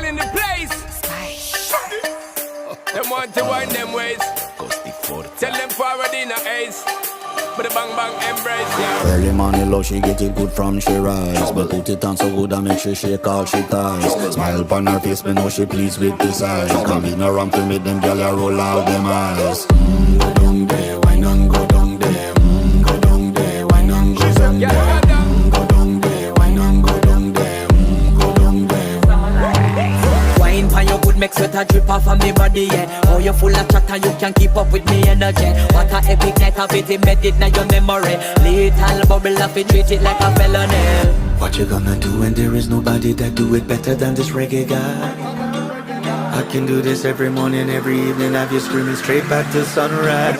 in the place. Them want to wind them ways. Tell them forward in a ace. But the bang bang embrace, yeah. Early morning love, she get it good from she rise. But put it on so good and make she shake all she ties. Smile upon her face, me know she pleased with this eyes. Come in around to make them gyal a roll out them eyes. Go down there, why not go down there? Go down there, why not go down there? Go down there, why not go down there? Go down there. Wine pan your good make sweat a drip off of me body, yeah. Oh, you full of chatter, you can keep up with me energy. What a epic night of it, embedded in your memory. Little bubble of it, treat it like a felony. What you gonna do when there is nobody that do it better than this reggae guy? I can do this every morning, every evening, have you screaming straight back to sunrise.